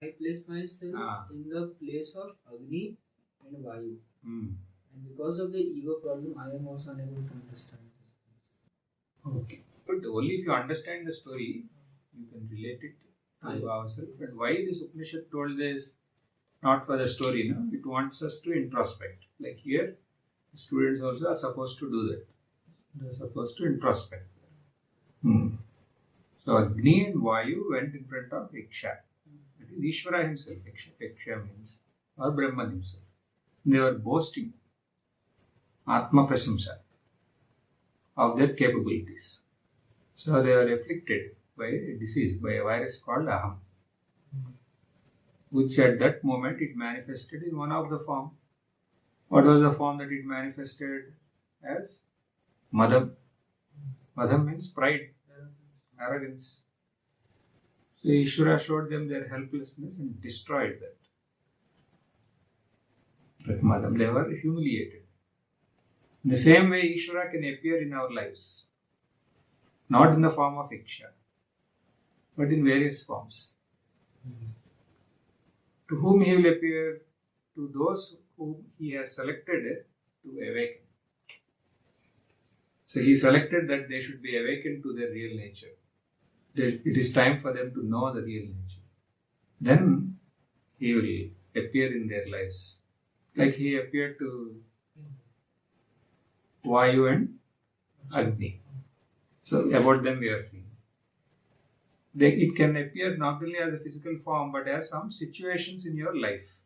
I placed myself in the place of Agni and Vayu. And because of the ego problem, I am also unable to understand these things. Okay. But only if you understand the story, you can relate it to ourselves. But why this Upanishad told this? Not for the story, no? It wants us to introspect. Like here, students also are supposed to do that. They are supposed to introspect. So Agni and Vayu went in front of Iksha. That is Ishvara himself. Iksha means, or Brahman himself. They were boasting Atma Prasamsa of their capabilities. So they were afflicted by a disease, by a virus called Aham, which at that moment it manifested in one of the form. What was the form that it manifested as? Madam. Madam means pride, arrogance. So Ishvara showed them their helplessness and destroyed that. But Madam, they were humiliated. In the same way, Ishvara can appear in our lives, not in the form of Iksha, but in various forms. To whom he will appear? To those whom he has selected to awaken. So he selected that they should be awakened to their real nature. It is time for them to know the real nature. Then he will appear in their lives. Like he appeared to Vayu and Agni. So about them we are seeing. It can appear not only as a physical form but as some situations in your life.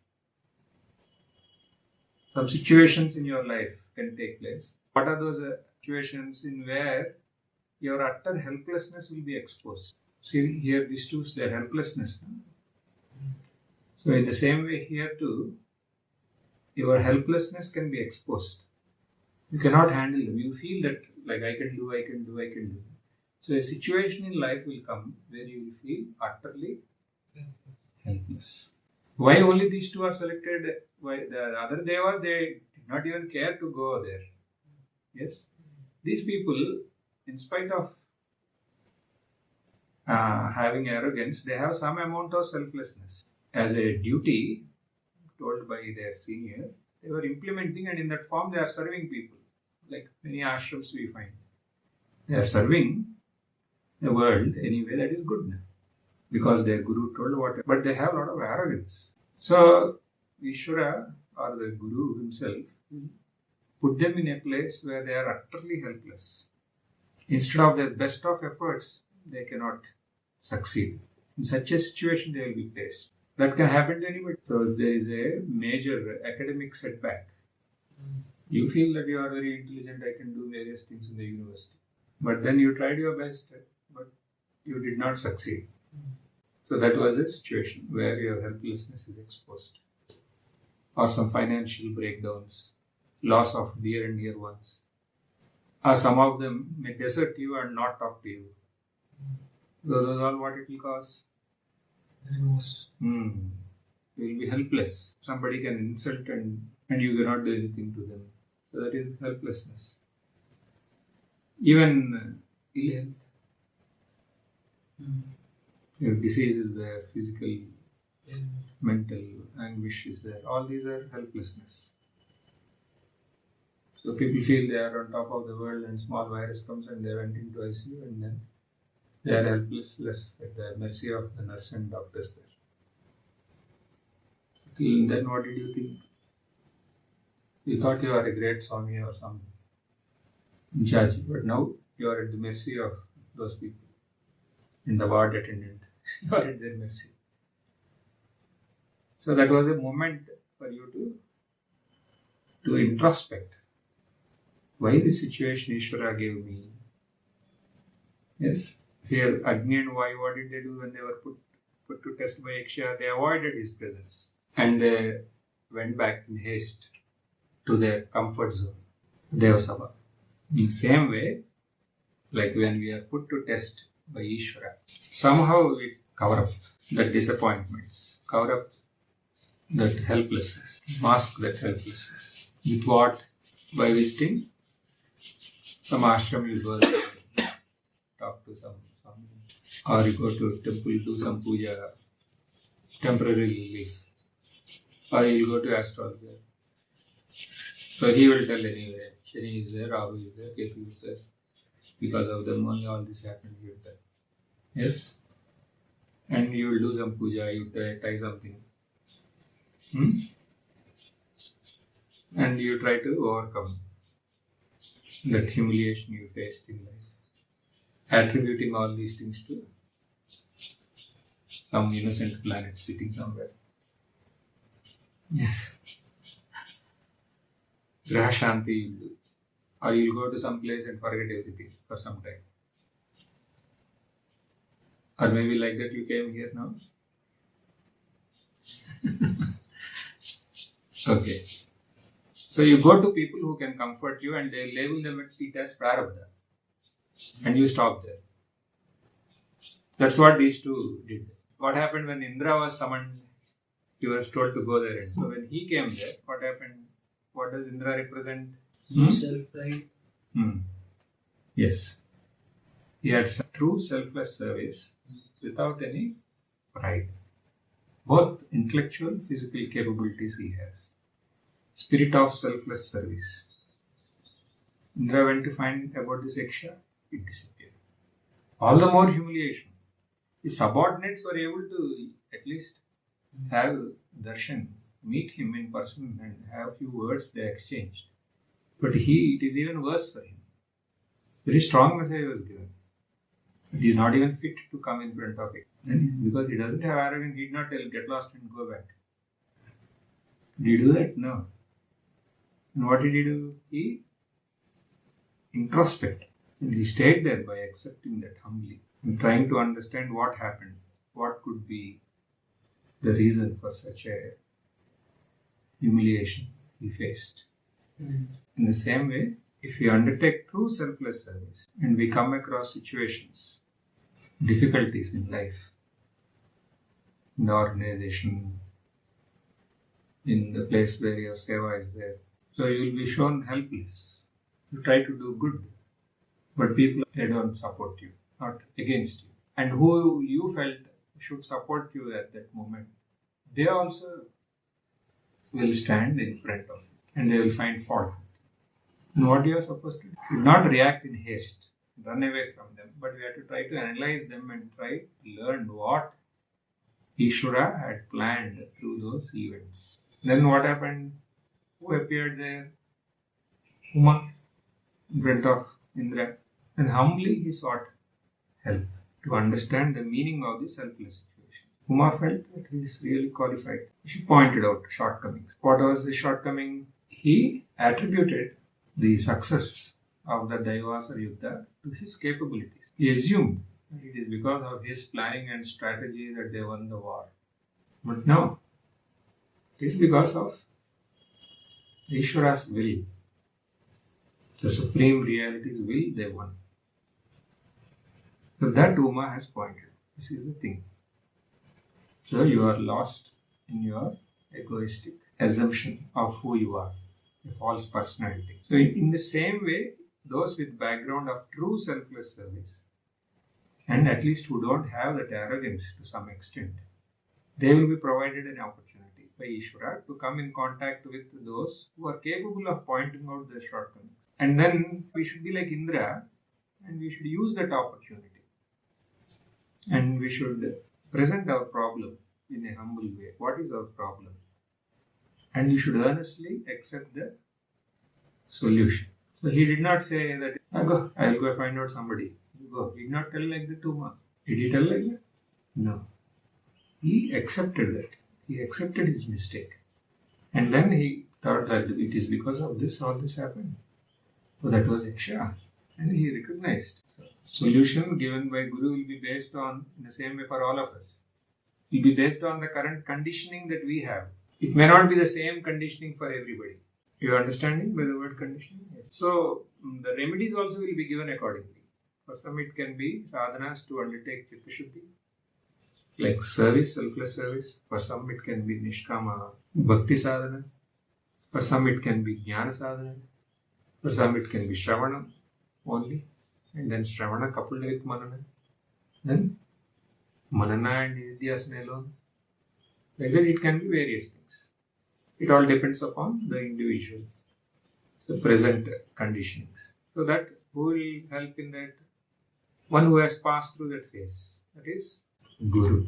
Some situations in your life can take place. What are those situations in where your utter helplessness will be exposed? See here these two, their helplessness. So in the same way here too, your helplessness can be exposed. You cannot handle them. You feel that like I can do. So a situation in life will come where you will feel utterly helpless. Why only these two are selected? Why the other devas, they did not even care to go there. Yes? These people, in spite of having arrogance, they have some amount of selflessness. As a duty told by their senior, they were implementing, and in that form they are serving people. Like many ashrams we find. They are serving the world anyway, that is good. Because their guru told what, but they have a lot of arrogance. So Ishvara or the guru himself put them in a place where they are utterly helpless. Instead of their best of efforts, they cannot succeed. In such a situation, they will be placed. That can happen to anybody. So if there is a major academic setback, you feel that you are very intelligent, I can do various things in the university. But then you tried your best, but you did not succeed. So that was a situation where your helplessness is exposed. Or some financial breakdowns, loss of dear and near ones. Or some of them may desert you and not talk to you. Those are all what it will cause. Remorse. You will be helpless. Somebody can insult and you cannot do anything to them. So that is helplessness. Even ill health. Your disease is there, physical, mental anguish is there. All these are helplessness. So people feel they are on top of the world and small virus comes and they went into ICU and then they are helpless at the mercy of the nurse and doctors there. Then what did you think? You thought you are a great Swami or some in charge, but now you are at the mercy of those people. In the ward attendant, you are at their mercy. So that was a moment for you to introspect. Why this situation Ishvara gave me? Yes. Here, Agni and Vayu, what did they do when they were put to test by Iksha? They avoided his presence. And they went back in haste to their comfort zone, Devasabha. In the same way, like when we are put to test by Ishvara, somehow we cover up that disappointments, cover up that helplessness, mask that helplessness. With what? By visiting some ashram, you go talk to some, or you go to temple, do some puja, temporary relief. Or you'll go to astrologer. So he will tell anyway, Shani is there, Rahu is there, Ketu is there. Because of them only all this happened here. Yes? And you will do some puja, you try something. And you try to overcome that humiliation you faced in life. Attributing all these things to some innocent planet sitting somewhere. Yes. Graha Shanti you'll do. Or you'll go to some place and forget everything for some time. Or maybe like that you came here now. Okay. So you go to people who can comfort you and they label them as prarabdha. And you stop there. That's what these two did. What happened when Indra was summoned? He was told to go there. And so when he came there, what happened? What does Indra represent? Self-pride. Yes. He had true selfless service without any pride. Both intellectual, physical capabilities he has. Spirit of selfless service. Indra went to find about this Yaksha, it disappeared. All the more humiliation. His subordinates were able to at least have darshan, meet him in person and have few words they exchanged. But it is even worse for him. Very strong message was given. He is not even fit to come in front of it. And because he doesn't have arrogance, he did not tell, get lost and go back. Did he do that? No. And what did he do? He introspected. And he stayed there by accepting that humbly and trying to understand what happened, what could be the reason for such a humiliation he faced. In the same way, if we undertake true selfless service and we come across situations, difficulties in life, in the organization, in the place where your seva is there, so you will be shown helpless. You try to do good, but people, they don't support you, not against you. And who you felt should support you at that moment, they also will stand in front of you and they will find fault. And what you are supposed to do? Not react in haste, run away from them, but we have to try to analyze them and try to learn what Ishvara had planned through those events. Then what happened? Who appeared there? Uma, in front of Indra. And humbly he sought help to understand the meaning of the selfless situation. Uma felt that he is really qualified. She pointed out shortcomings. What was the shortcoming? He attributed the success of the Daivasar Yuddha to his capabilities. He assumed that it is because of his planning and strategy that they won the war. But no, it is because of Ishvara's will. The Supreme Reality's will, they won. So that Uma has pointed. This is the thing. So you are lost in your egoistic assumption of who you are, a false personality. So in the same way, those with background of true selfless service, and at least who don't have that arrogance to some extent, they will be provided an opportunity by Ishvara to come in contact with those who are capable of pointing out their shortcomings. And then we should be like Indra and we should use that opportunity. And we should present our problem in a humble way. What is our problem? And you should earnestly accept the solution. So he did not say that, I'll go find out somebody. You go. He did not tell like that to Uma. Did he tell like that? No. He accepted that. He accepted his mistake. And then he thought that it is because of this all this happened. So that was Yaksha. And he recognized. So, solution given by Guru will be based on, in the same way for all of us, will be based on the current conditioning that we have. It may not be the same conditioning for everybody. You understanding by the word conditioning? Yes. So the remedies also will be given accordingly. For some it can be sadhanas to undertake chitta shuddhi, like service, selfless service. For some it can be nishkama bhakti sadhana. For some it can be jnana sadhana. For some it can be shravana only. And then shravana coupled with manana. Then manana and nidhyasana alone. Like that, it can be various things. It all depends upon the individual, the present conditionings. So that who will help in that? One who has passed through that phase. That is Guru.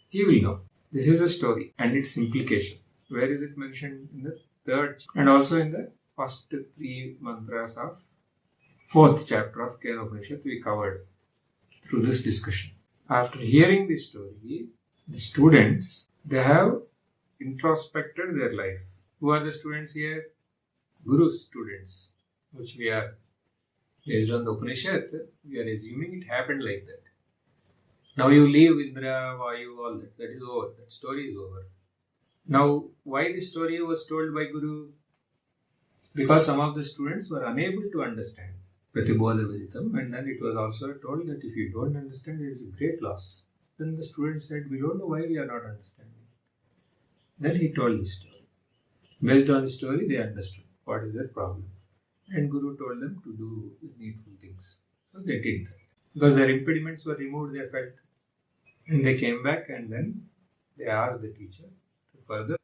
He will know. This is a story and its implication. Where is it mentioned? In the third and also in the first three mantras of fourth chapter of Kena Upanishad we covered through this discussion. After hearing this story, the students, they have introspected their life. Who are the students here? Guru students, which we are, based on the Upanishad, we are assuming it happened like that. Now you leave Indra, Vayu, all that. That is over. That story is over. Now, why this story was told by Guru? Because some of the students were unable to understand Pratibodha Viditam, and then it was also told that if you don't understand, it is a great loss. Then the students said, we don't know why we are not understanding. Then he told this story. Based on the story, they understood what is their problem. And Guru told them to do the needful things. So they did that. Because their impediments were removed, they felt. And they came back and then they asked the teacher to further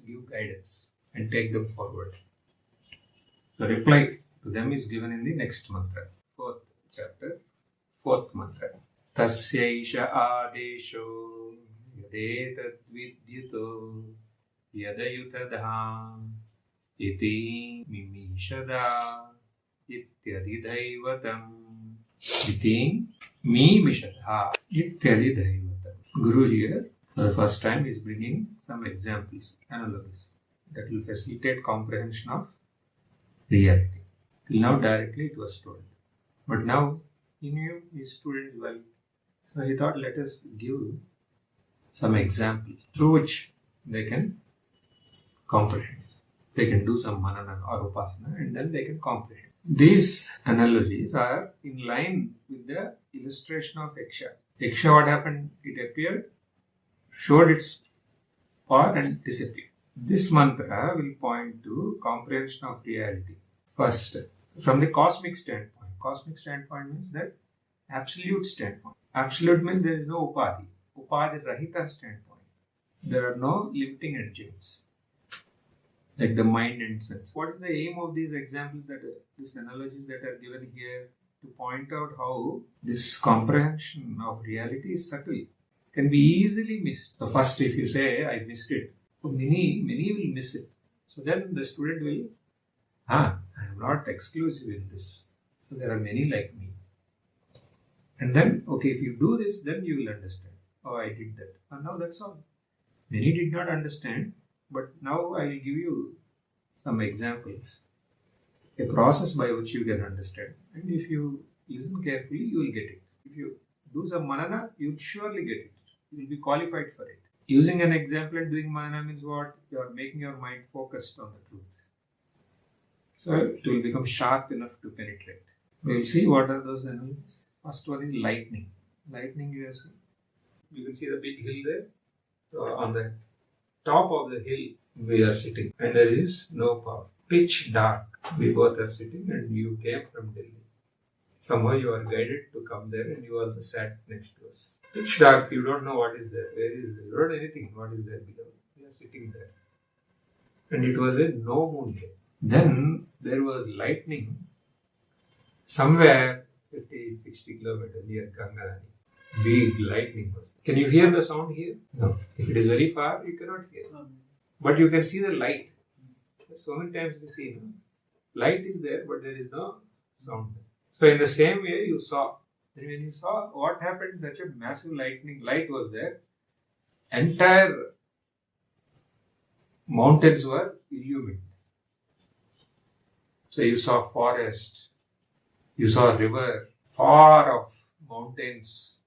give guidance and take them forward. The reply to them is given in the next mantra, fourth chapter, fourth mantra. Tasyaisha adesho yadetat vidyuto yadayutadha iti mimishada ityadidaivatam iti mimishada ityadidaivatam. Guru here, for the first time, is bringing some examples, analogies, that will facilitate comprehension of reality. Till now, directly it was told. But now, he knew his students well. So he thought, let us give some examples through which they can comprehend. They can do some manana or upasana and then they can comprehend. These analogies are in line with the illustration of Yaksha. Yaksha, what happened? It appeared, showed its power and disappeared. This mantra will point to comprehension of reality. First, from the cosmic standpoint. Cosmic standpoint means that absolute standpoint. Absolute means there is no upadhi. Upadhi rahita standpoint. There are no limiting agents like the mind and sense. What is the aim of these examples, these analogies that are given here? To point out how this comprehension of reality is subtle, can be easily missed. So first, if you say, I missed it, so many will miss it. So then the student will, I am not exclusive in this. So there are many like me. And then, okay, if you do this, then you will understand. Oh, I did that. And now that's all. Many did not understand, but now I will give you some examples. A process by which you can understand. And if you listen carefully, you will get it. If you do some manana, you will surely get it. You will be qualified for it. Using an example and doing manana means what? You are making your mind focused on the truth. So it will become sharp enough to penetrate. We will see what are those analogies. First one is lightning. Lightning you have seen. You can see the big hill there. So on the top of the hill we are sitting and there is no power. Pitch dark. We both are sitting and you came from Delhi. Somehow you are guided to come there and you also sat next to us. Pitch dark, you don't know what is there. Where is there? You don't know anything. What is there below? We are sitting there. And it was a no moon day. Then there was lightning somewhere 50-60 kilometers near Gangarani. Big lightning was there. Can you hear the sound here? No. If it is very far, you cannot hear. But you can see the light. So many times we see, light is there, but there is no sound. So in the same way, you saw. And when you saw what happened, such a massive light was there. Entire mountains were illumined. So you saw forest, you saw river, far off mountains,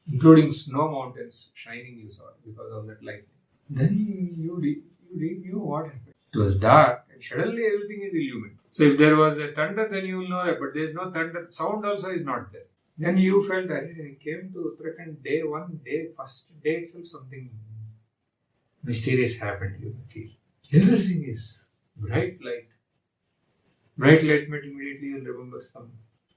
including snow mountains shining you saw because of that lightning. Then you knew what happened. It was dark and suddenly everything is illumined. So if there was a thunder, then you will know that, but there is no thunder. Sound also is not there. Then you felt, I came to Uttarakhand first day itself something mysterious happened. You feel everything is bright light. Bright light meant immediately you will remember some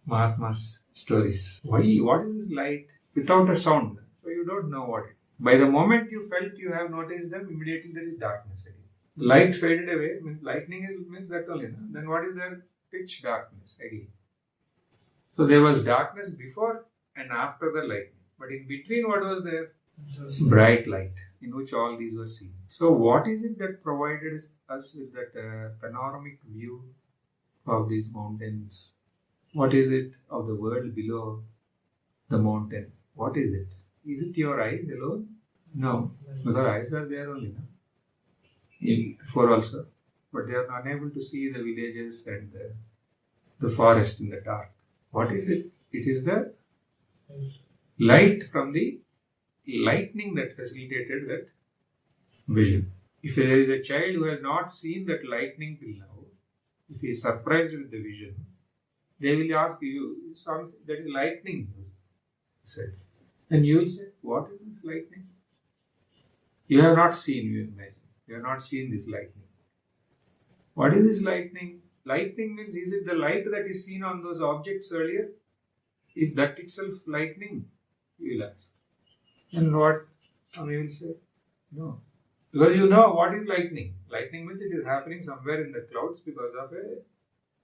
Mahatma's stories. Why? What is this light? Without a sound. So you don't know what it is. By the moment you felt you have noticed them, immediately there is darkness again. Light faded away, means lightning means that only. No? Then what is there? Pitch darkness again. So there was darkness before and after the lightning. But in between, what was there? Bright light, in which all these were seen. So what is it that provided us with that panoramic view of these mountains? What is it of the world below the mountain? What is it? Is it your eyes alone? No, because eyes are there only. No? Before also, but they are unable to see the villages and the forest in the dark. What is it? It is the light from the lightning that facilitated that vision. If there is a child who has not seen that lightning till now, if he is surprised with the vision, they will ask you, that is lightning, you said. And you will say, what is this lightning? You have not seen, you imagine. You have not seen this lightning. What is this lightning? Lightning means, is it the light that is seen on those objects earlier? Is that itself lightning? You will ask. And what? You will say, no. Because you know what is lightning. Lightning means it is happening somewhere in the clouds because of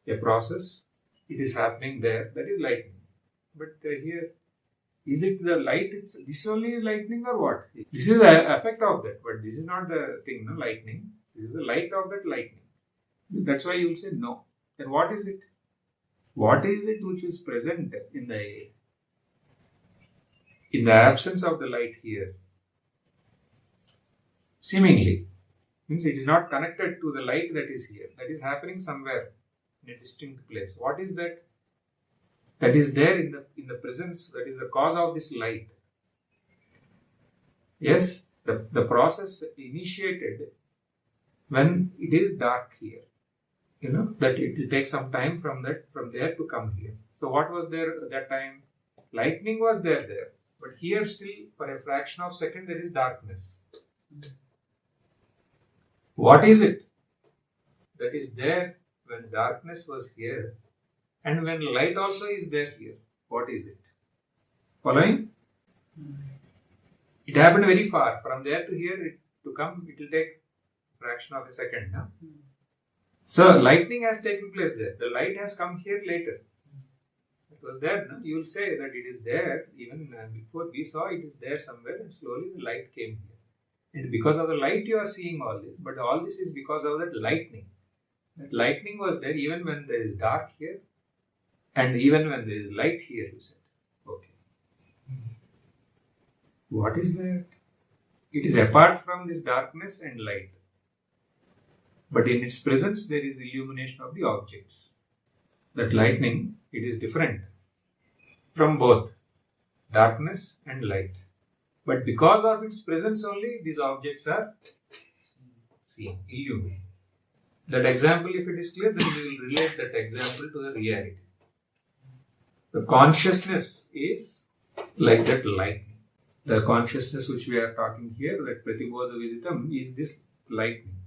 a process. It is happening there. That is lightning. But here, is it the light? This only is lightning or what? This is an effect of that. But this is not the thing, no? Lightning. This is the light of that lightning. That's why you will say no. Then what is it? What is it which is present in the absence of the light here? Seemingly. Means it is not connected to the light that is here. That is happening somewhere in a distinct place. What is that? That is there in the presence, that is the cause of this light. Yes, the process initiated when it is dark here. You know, that it will take some time from there to come here. So what was there at that time? Lightning was there. But here still, for a fraction of a second, there is darkness. What is it that is there when darkness was here and when light also is there here? What is it? Following? It happened very far. From there to here, to come, it will take a fraction of a second. No? So, lightning has taken place there. The light has come here later. It was there. No? You will say that it is there. Even before we saw it is there somewhere, and slowly the light came here. And because of the light you are seeing all this. But all this is because of that lightning. That lightning was there even when there is dark here. And even when there is light here, you said. Okay. What is that? It is apart from this darkness and light. But in its presence, there is illumination of the objects. That lightning, it is different from both darkness and light. But because of its presence only, these objects are seen, illuminated. That example, if it is clear, then we will relate that example to the reality. The consciousness is like that lightning. The consciousness which we are talking here, that Pratibodha Viditam, is this lightning.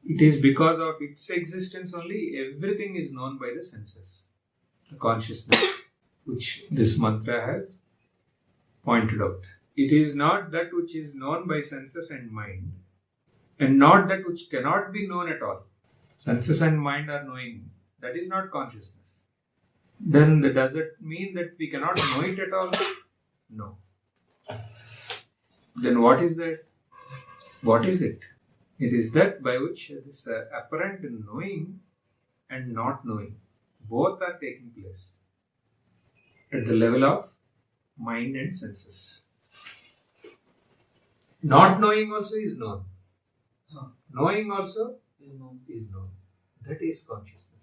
It is because of its existence only, everything is known by the senses. The consciousness, which this mantra has pointed out. It is not that which is known by senses and mind, and not that which cannot be known at all. Senses and mind are knowing. That is not consciousness. Then does it mean that we cannot know it at all? No. Then what is that? What is it? It is that by which this apparent knowing and not knowing, both are taking place at the level of mind and senses. Not knowing also is known. Knowing also is known. That is consciousness.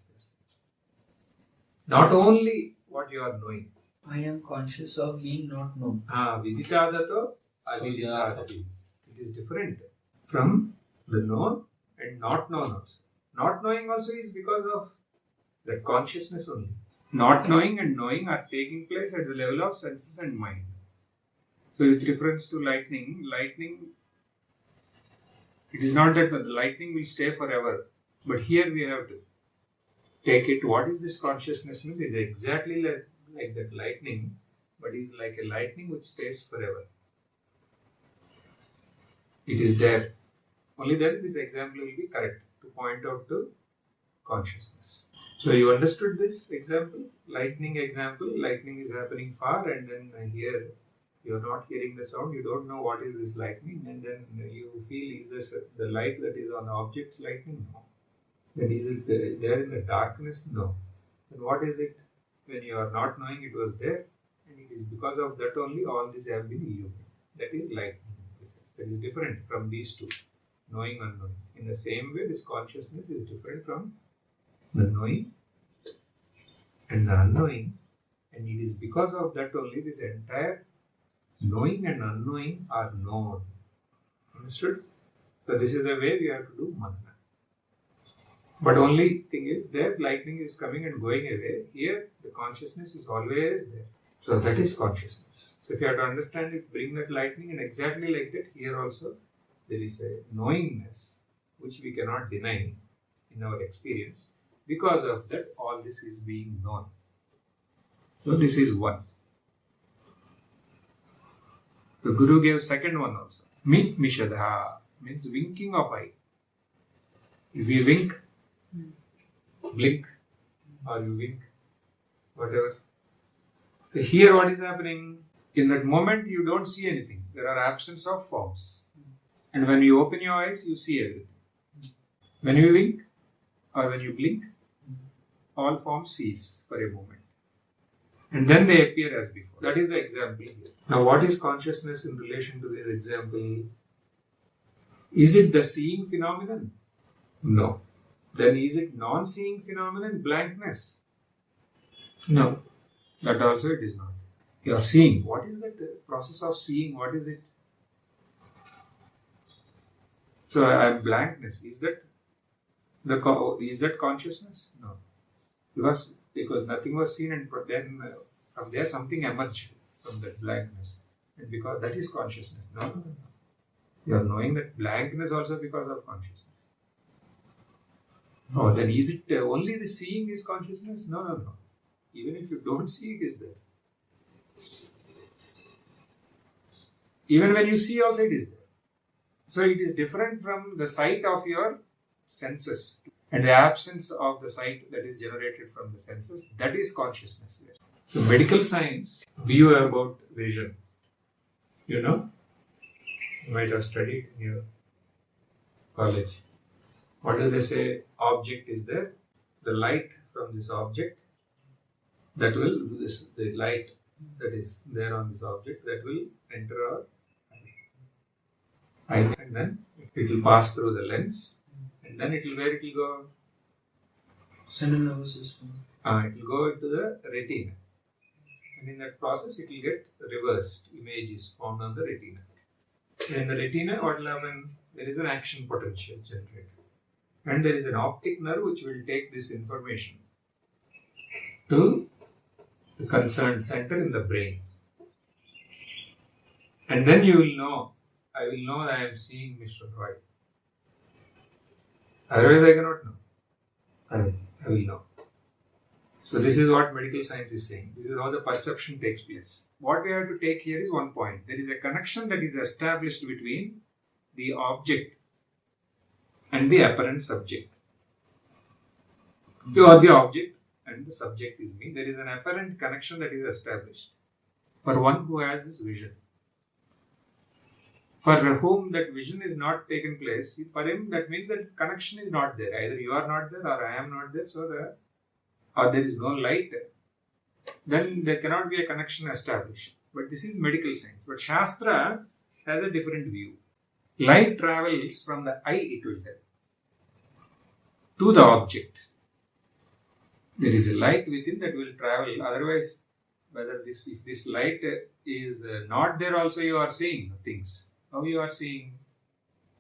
Not only what you are knowing. I am conscious of being not known. Viditadato aviditadati. It is different from the known and not known also. Not knowing also is because of the consciousness only. Not knowing and knowing are taking place at the level of senses and mind. So with reference to lightning, it is not that the lightning will stay forever. But here we have to take it. What is this consciousness means? It is exactly like that lightning, but it is like a lightning which stays forever. It is there. Only then this example will be correct to point out to consciousness. So you understood this example? Lightning example. Lightning is happening far, and then here you are not hearing the sound. You don't know what is this lightning, and then you feel, is this the light that is on the object's lightning? No. Then is it there in the darkness? No. Then what is it? When you are not knowing it was there, and it is because of that only all these have been illuminated. That is lightning. That is different from these two, knowing, unknowing. In the same way, this consciousness is different from the knowing and the unknowing, and it is because of that only this entire knowing and unknowing are known. Understood? So this is the way we have to do manana. But only thing is, there lightning is coming and going away. Here the consciousness is always there. So that is consciousness. So if you have to understand it, bring that lightning, and exactly like that here also there is a knowingness which we cannot deny in our experience. Because of that all this is being known. So this is one. The Guru gave second one also. Mit mishadha means winking of eye. If you wink, blink, or you wink, whatever. So here what is happening? In that moment you don't see anything. There are absence of forms. And when you open your eyes, you see everything. When you wink or when you blink, all forms cease for a moment. And then they appear as before. That is the example here. Now what is consciousness in relation to this example? Is it the seeing phenomenon? No. Then is it non-seeing phenomenon, blankness? No. That also it is not. You are seeing. What is that process of seeing? What is it? So I am blankness. Is that consciousness? No. Because nothing was seen, and then from there something emerged from that blankness. And because that is consciousness. No. You are knowing that blankness also because of consciousness. Oh, then is it only the seeing is consciousness? No. Even if you don't see, it is there. Even when you see also, it is there. So it is different from the sight of your senses. And the absence of the sight that is generated from the senses, that is consciousness. So medical science view about vision. You know, you might have studied in your college. What do they say? Object is there. The light from this object, the light that is there on this object, that will enter our eye, and then it will pass through the lens, and then where it will go? Central nervous system. It will go into the retina, and in that process it will get reversed. Images formed on the retina. And in the retina, what will happen? There is an action potential generated, and there is an optic nerve which will take this information to the concerned center in the brain, and then you will know. I will know that I am seeing Mr. Roy. Otherwise, I cannot know. I will know. So this is what medical science is saying. This is how the perception takes place. What we have to take here is one point. There is a connection that is established between the object and the apparent subject. You are the object and the subject is me. There is an apparent connection that is established for one who has this vision. For whom that vision is not taken place, for him that means that connection is not there. Either you are not there or I am not there, or there is no light. Then there cannot be a connection established. But this is medical science. But Shastra has a different view. Light travels from the eye, it will tell, to the object. There is a light within that will travel. Otherwise, if this light is not there, also you are seeing things. How you are seeing?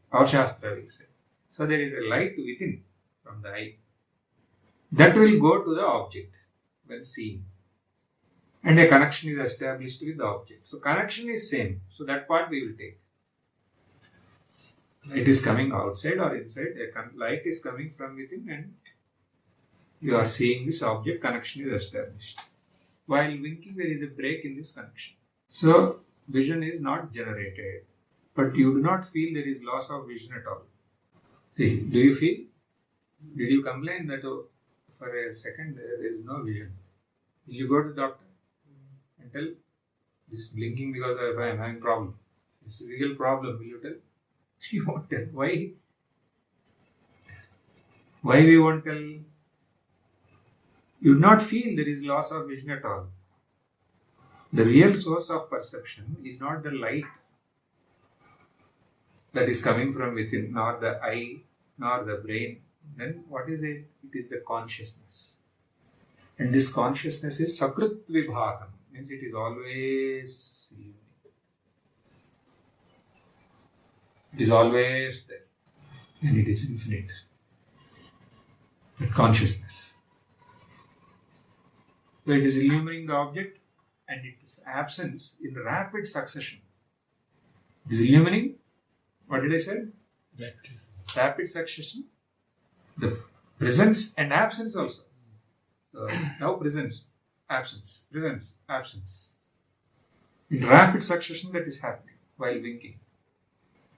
Our Shastra will say. So there is a light within from the eye. That will go to the object when seen. And a connection is established with the object. So connection is same. So that part we will take. Light is coming outside or inside. Light is coming from within and you are seeing this object. Connection is established. While winking, there is a break in this connection. So vision is not generated. but you do not feel there is loss of vision at all. See, do you feel? Did you complain that for a second there is no vision? Will you go to the doctor and tell this blinking because I am having problem? This real problem, will you tell? You won't tell. Why? Why we won't tell? You do not feel there is loss of vision at all. The real source of perception is not the light that is coming from within, nor the eye, nor the brain. Then what is it? It is the consciousness. And this consciousness is sakrit vibhagam, means it is always illuminated. It is always there. And it is infinite. The consciousness. So it is illuminating the object and its absence in rapid succession. It is illuminating, what did I say? Rapid succession. The presence and absence also. Now presence, absence, presence, absence. In rapid succession that is happening while winking.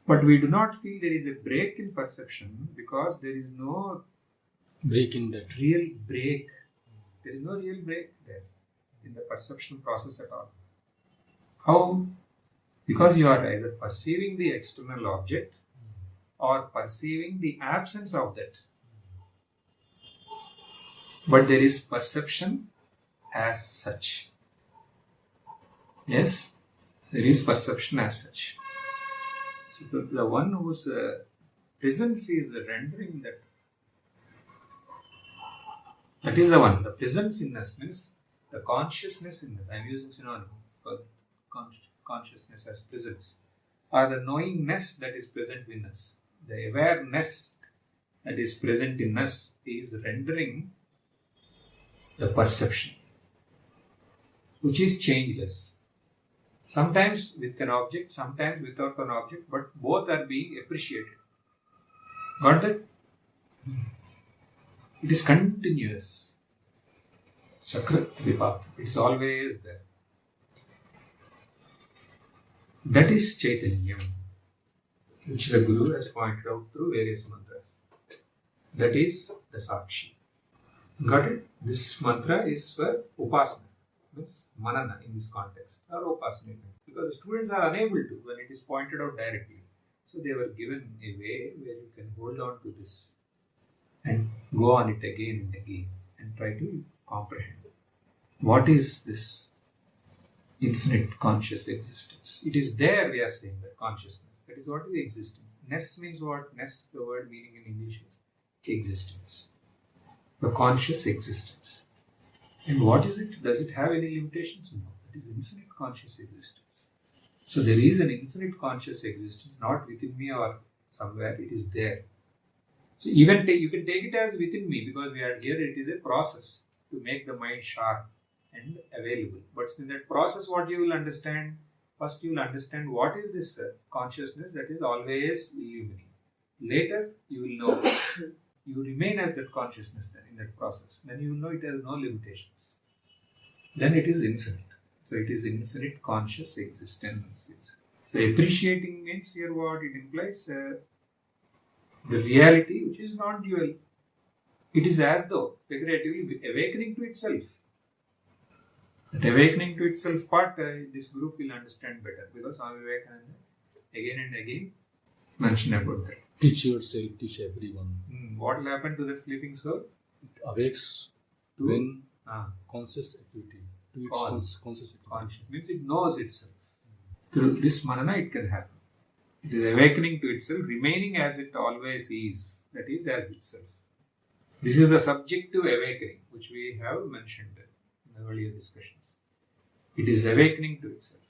But we do not feel there is a break in perception because there is no break in that. Real break. There is no real break there in the perception process at all. How? Because you are either perceiving the external object or perceiving the absence of that. But there is perception as such. Yes? There is perception as such. So the one whose presence is rendering that is the one. The presence in us means the consciousness in us. I am using synonym for consciousness as presence. Or the knowingness that is present in us. The awareness that is present in us is rendering the perception, which is changeless. Sometimes with an object, sometimes without an object, but both are being appreciated. Got that? It is continuous. Sakrit vibhagam. It is always there. That is Chaitanyam, which the Guru has pointed out through various mantras. That is the Sakshi. Got it? This mantra is for Upasana, means Manana in this context, or Upasana. Because the students are unable to when it is pointed out directly. So they were given a way where you can hold on to this and go on it again and again and try to comprehend. What is this infinite conscious existence? It is there, we are saying, that consciousness. That is what is existence. Ness means what? Ness, the word meaning in English is existence. The conscious existence. And what is it? Does it have any limitations? No. It is infinite conscious existence. So there is an infinite conscious existence, not within me or somewhere. It is there. So even you can take it as within me, because we are here. It is a process to make the mind sharp and available. But in that process, what you will understand? First, you will understand what is this consciousness that is always illuminating. Later, you will know. You remain as that consciousness then in that process. Then you will know it has no limitations. Then it is infinite. So it is infinite conscious existence. So appreciating means here what it implies, the reality which is not dual. It is as though figuratively awakening to itself. That awakening to itself part, this group will understand better, because Swami Vivekananda again and again mentioned about that. Teach yourself, teach everyone. What will happen to that sleeping soul? It awakes To when conscious activity. To its conscious activity. conscious means it knows itself. Through this manana it can happen. It is awakening to itself, remaining as it always is, that is as itself. This is the subjective awakening which we have mentioned in the earlier discussions. It is awakening to itself,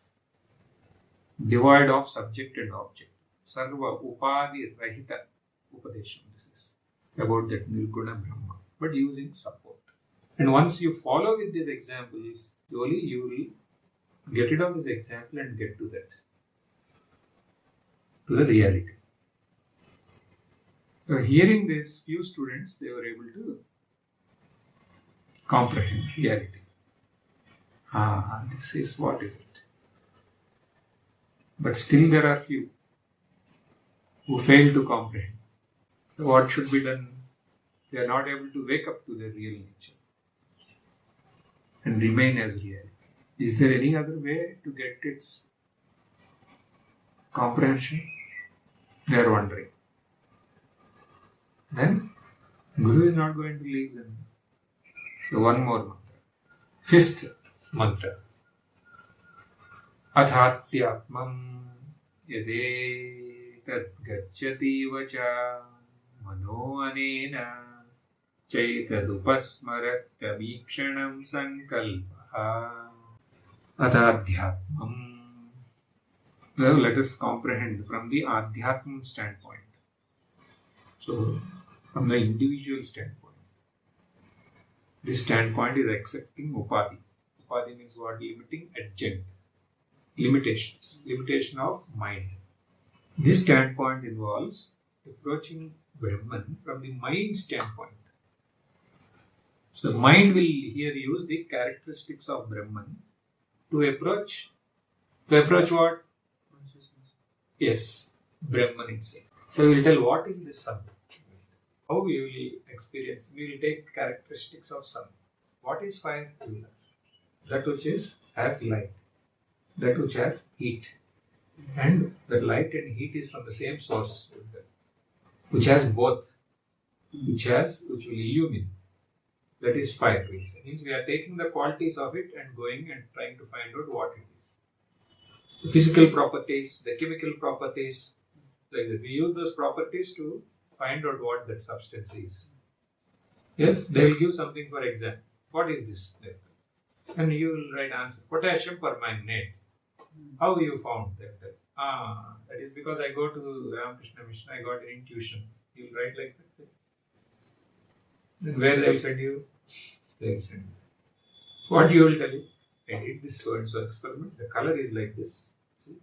devoid of subject and object. Sarva upadi rahita upadesham. This is about that nirguna Brahma, but using support. And once you follow with these examples, slowly you will get rid of this example and get to that, to the reality. So hearing this, few students, they were able to comprehend reality. This is what is it. But still there are few. who fail to comprehend. So what should be done? They are not able to wake up to their real nature and remain as reality. Is there any other way to get its comprehension? They are wondering. Then Guru is not going to leave them. So one more mantra. Fifth mantra. Athatyatmam yade tad gacchati vacha mano anena chaitadupasmarat tabikshanam sankalpaha. Athatyatmam. Now let us comprehend from the Adhyatmam standpoint. So, from the individual standpoint. This standpoint is accepting Upadhi. Upadhi means what? Limiting adjunct. Limitations. Limitation of mind. This standpoint involves approaching Brahman from the mind standpoint. So, mind will here use the characteristics of Brahman to approach what? Yes, Brahman itself. So we will tell what is this Sat. How we will experience. We will take characteristics of sun. What is fire? That which has light. That which has heat. And the light and heat is from the same source. Which has both. Which will illumine. That is fire. It means we are taking the qualities of it and going and trying to find out what it is. The physical properties, the chemical properties, like that. We use those properties to find out what that substance is. Yes, they will give something for exam. What is this? And you will write answer. Potassium permanganate. How you found that? That is because I go to Ramakrishna Mission. I got an intuition. You will write like that. Then where they will send you? They will send you. What you will tell you? I did this so and so experiment. The color is like this. See?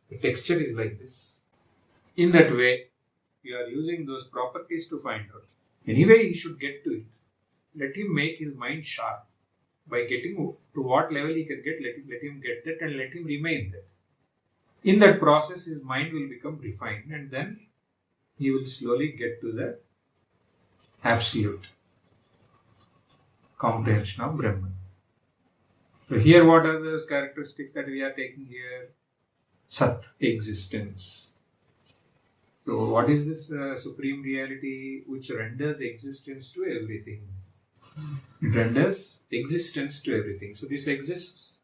The texture is like this. In that way, you are using those properties to find out. Anyway, he should get to it. Let him make his mind sharp. By getting to what level he can get, let him get that and let him remain there. In that process, his mind will become refined and then he will slowly get to the absolute comprehension of Brahman. So here what are those characteristics that we are taking here? Sat, existence. So what is this supreme reality which renders existence to everything? It renders existence to everything. So this exists.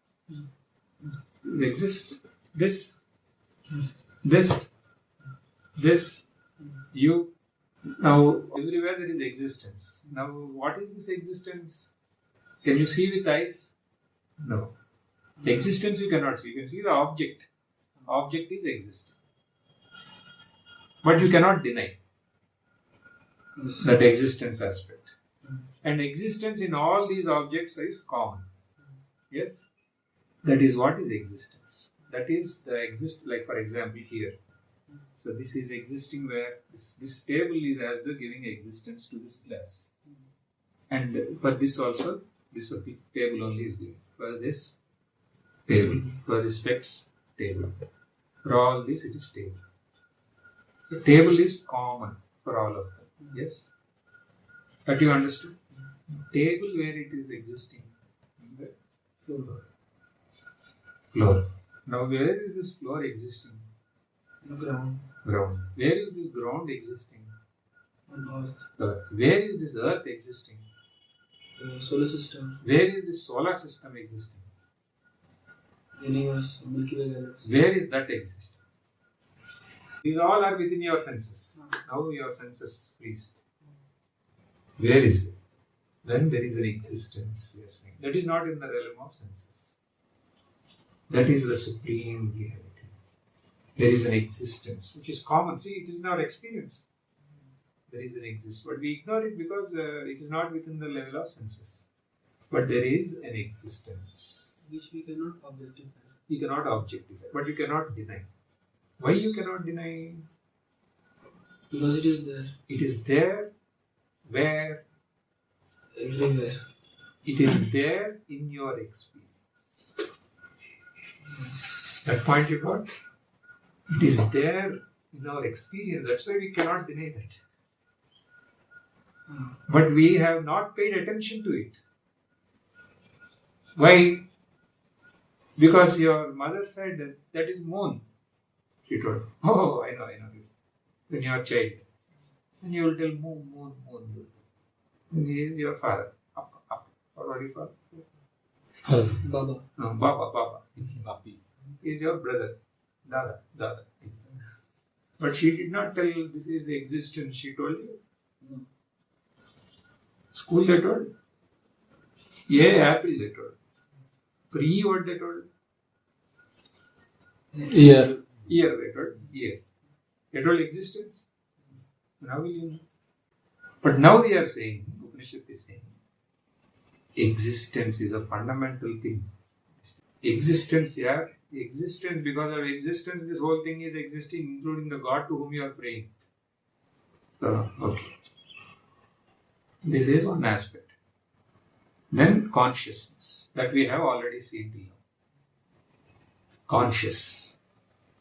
It exists. This, you. Now everywhere there is existence. Now what is this existence? Can you see with eyes? No. Existence you cannot see. You can see the object. Object is existing. But you cannot deny that existence aspect. And existence in all these objects is common. Yes? That is what is existence. That is the like for example here. So this is existing where this table is as the giving existence to this glass. And for this also, this table only is given. For this table, for this specs table. For all this it is table. So table is common for all of them. Yes? That you understood? Table where it is existing. Floor. Now where is this floor existing? Ground. Ground. Where is this ground existing? On earth. Earth. Where is this earth existing? Solar system. Where is this solar system existing? Universe. Milky Way galaxy. Where is that existing? These all are within your senses. Now your senses pleased. Where is it? Then there is an existence. We are saying. That is not in the realm of senses. That is the supreme reality. There is an existence which is common. See, it is in our experience. There is an existence. But we ignore it because it is not within the level of senses. But there is an existence. Which we cannot objectify. You cannot objectify. But you cannot deny. Why you cannot deny? Because it is there. It is there where? Everywhere. It is there in your experience. That point you got? It is there in our experience. That's why we cannot deny that. But we have not paid attention to it. Why? Because your mother said that is moon. She told, oh, I know. When you are a child. And you will tell moon. And he is your father. Up. Or what do you call it? Baba. No, Baba. Papi. He is your brother. Dada. But she did not tell this is the existence. She told you. No. School they told. Yeah, apple they told. For E what they told? Ear. Year they told. Year. They told existence. Now will you know? But now we are saying, Upanishad is saying, existence is a fundamental thing. Existence, because of existence, this whole thing is existing, including the God to whom you are praying. So, okay. This is one aspect. Then consciousness, that we have already seen till now. Conscious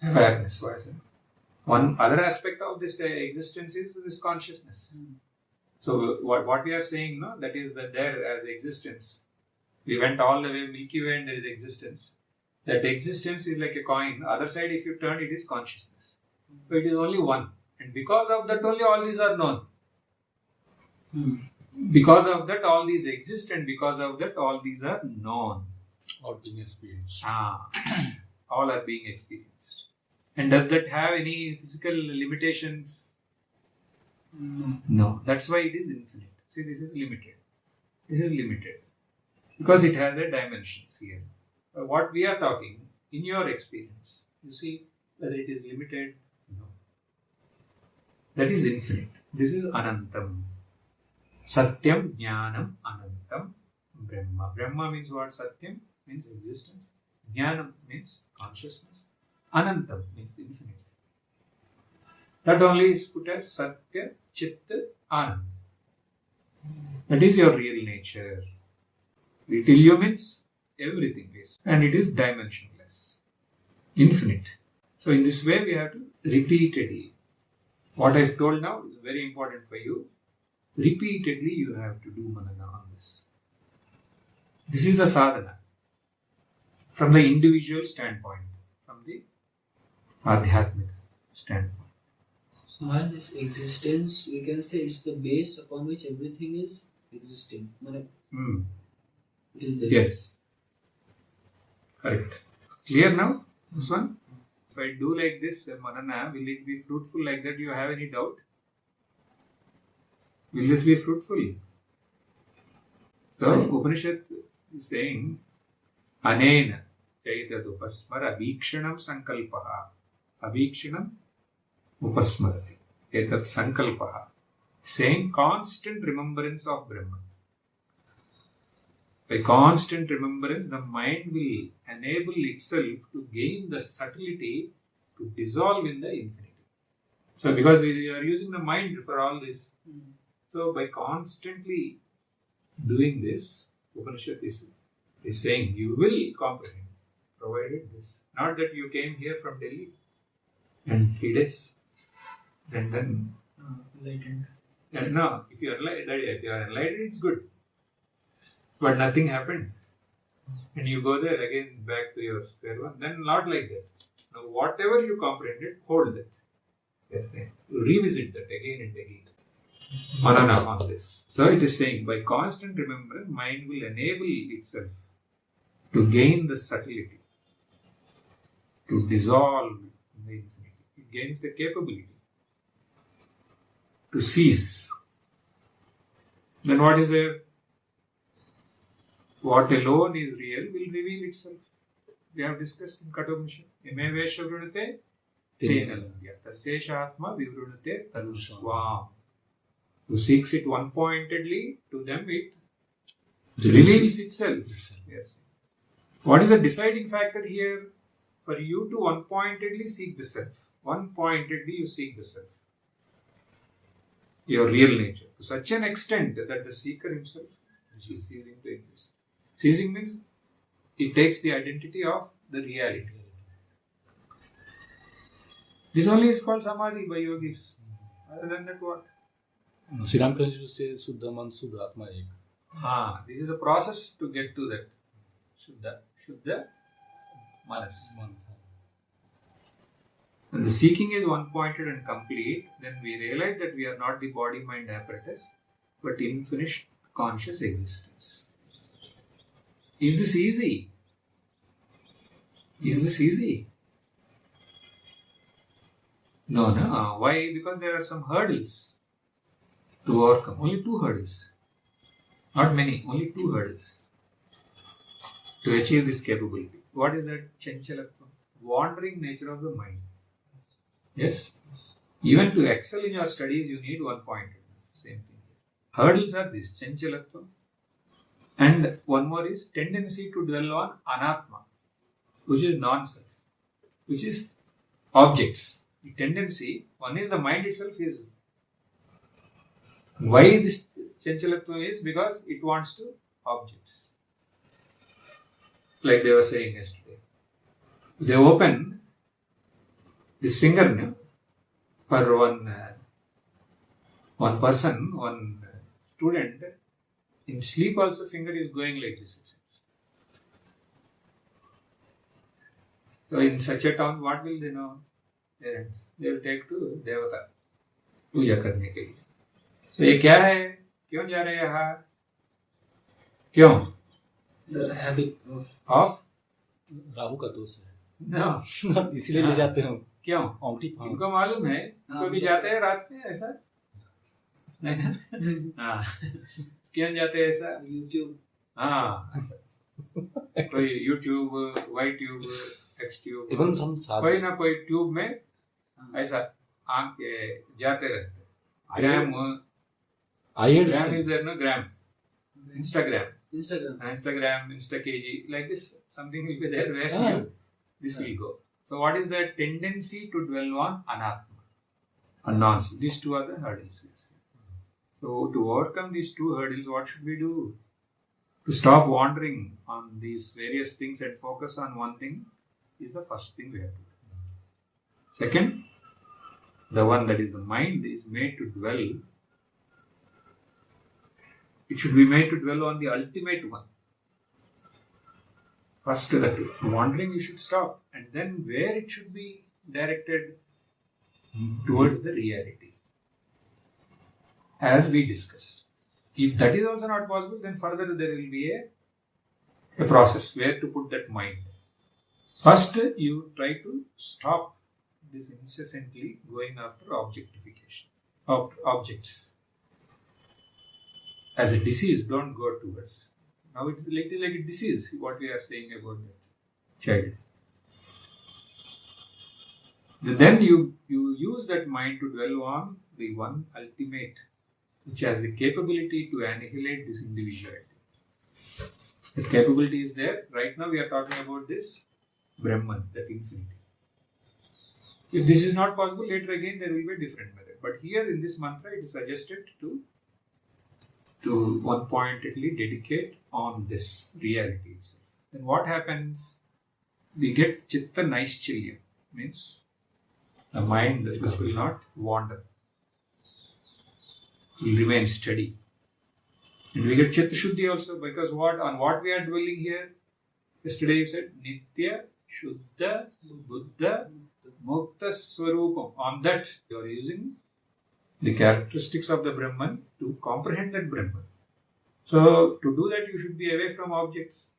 awareness. One other aspect of this existence is this consciousness. So what we are saying, no, that is that there as existence. We went all the way Milky Way and there is existence. That existence is like a coin. Other side, if you turn, it is consciousness. So it is only one. And because of that only all these are known. Because of that all these exist, and because of that all these are known. Or being experienced. All are being experienced. And does that have any physical limitations? No. That's why it is infinite. See, this is limited. Because it has a dimensions here. What we are talking, in your experience, you see whether it is limited? No. That is infinite. This is Anantam. Satyam, Jnanam, Anantam, Brahma. Brahma means what? Satyam means existence. Jnanam means consciousness. Anantam means infinite. That only is put as Satya, Chitta, Anand. That is your real nature. Vitilyo means everything is. And it is dimensionless. Infinite. So in this way we have to repeatedly. What I told now is very important for you. Repeatedly you have to do manana on this. This is the sadhana. From the individual standpoint. From the adhyatmic standpoint. So while this existence, we can say it's the base upon which everything is existing. It is there. Yes. Correct. Clear now? This one? If I do like this, manana, will it be fruitful like that? Do you have any doubt? Will this be fruitful? So, Upanishad is saying, Anena Chaitadupasmara Abhikshanam Sankalpaha. Abhikshanam Upasmarati. Etat Sankalpaha. Saying constant remembrance of Brahman. By constant remembrance, the mind will enable itself to gain the subtlety to dissolve in the infinity. So, because we are using the mind for all this, so by constantly doing this, Upanishad is saying you will comprehend, provided this. Not that you came here from Delhi and 3 days and then Enlightened. And no, if you are enlightened, it's good. But nothing happened. And you go there again back to your square one. Then not like that. Now whatever you comprehended, hold that. Revisit that again and again. Manana on this. So it is saying, by constant remembrance, mind will enable itself to gain the subtlety, to dissolve in the infinity. It gains the capability to cease. Then what is there? What alone is real will reveal itself. We have discussed in Katopnisha. Ime vesha vrunate tena lagya. Tasyesha atma vivrunate taluswam. Who seeks it one-pointedly, to them it reveals itself. Yes. What is the deciding factor here? For you to one-pointedly seek the self. One-pointedly you seek the self. Your real nature. To such an extent that the seeker himself is ceasing to exist. Ceasing means it takes the identity of the reality. This only is called samadhi by yogis. Other than that, what? Sri Ram used to say Suddha Man Suddha Atma Ek. This is a process to get to that. Shuddha Manas. When the seeking is one-pointed and complete, then we realize that we are not the body-mind apparatus, but infinite conscious existence. Is this easy? Is this easy? No. Why? Because there are some hurdles to overcome. Only 2 hurdles. Not many, only 2 hurdles to achieve this capability. What is that? Chanchalatva. Wandering nature of the mind. Yes? Even to excel in your studies, you need one-pointedness. Same thing. Hurdles are this, chanchalatva. And one more is tendency to dwell on anatma, which is non-self, which is objects. The tendency, one is the mind itself is. Why this chanchalatva is? Because it wants to objects. Like they were saying yesterday. They open this finger, no? For one person, one student, in sleep also finger is going like this. So in such a town, what will they know? Parents. They will take to Devata, पूजा करने के लिए. तो ये क्या है? क्यों जा रहे हैं यहाँ? क्यों? The habit of राहु का दोष है. No. इसीलिए ले जाते हैं. क्यों? औंठी फाड़. इनको मालूम है कोई भी जाते हैं रात में ऐसा. हाँ. क्यों जाते हैं ऐसा? YouTube. हाँ. कोई YouTube, YTube, XTube. इवन हम साथ. कोई ना कोई ट्यूब में ऐसा आंख जाते रहते. ग्राम. Gram is there, no? Gram. Instagram, InstaKG, like this, something will be there where this will go. So what is the tendency to dwell on anatma, a non-self? These 2 are the hurdles. So to overcome these 2 hurdles, what should we do? To stop wandering on these various things and focus on one thing is the first thing we have to do. Second, the one that is the mind is made to dwell. It should be made to dwell on the ultimate one. First, that wandering you should stop, and then where it should be directed towards the reality, as we discussed. If that is also not possible, then further there will be a process where to put that mind. First, you try to stop this incessantly going after objectification of objects. As a disease, don't go towards. Now it is like a disease, what we are saying about that child. Then you use that mind to dwell on the one ultimate, which has the capability to annihilate this individuality. The capability is there. Right now we are talking about this Brahman, that infinity. If this is not possible, later again there will be a different method. But here in this mantra, it is suggested to one-pointedly dedicate on this reality itself. Then what happens? We get chitta naishchalyam, means the mind which will not wander, will remain steady. And we get chitta shuddhi also, because on what we are dwelling here? Yesterday you said nitya, shuddha, buddha, mukta swarupam. On that you are using the characteristics of the Brahman to comprehend that Brahman. So to do that you should be away from objects.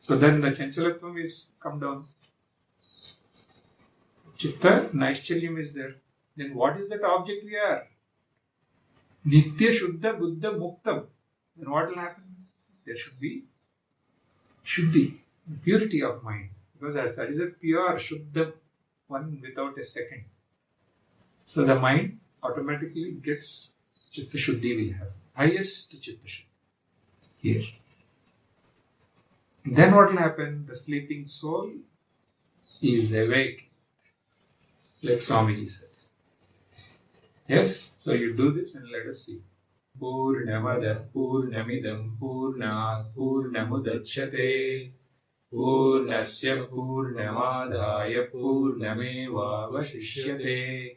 So then the chanchalatvam is come down. Chitta naishchalyam is there. Then what is that object we are? Nitya, Shuddha, Buddha, Muktam. Then what will happen? There should be Shuddhi, purity of mind. Because that is a pure Shuddha one without a second. So the mind automatically gets Chitta Shuddhi will have. Highest Chitta Shuddhi. Here. Then what will happen? The sleeping soul is awake. Like Swamiji said. Yes? So you do this and let us see. Purnamada Purnamidam Purnat Purnamudachyate पूर्णस्य पूर्णमादाय पूर्णमेवावशिष्यते।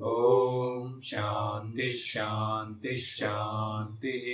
ॐ शान्ति शान्ति शान्तिः।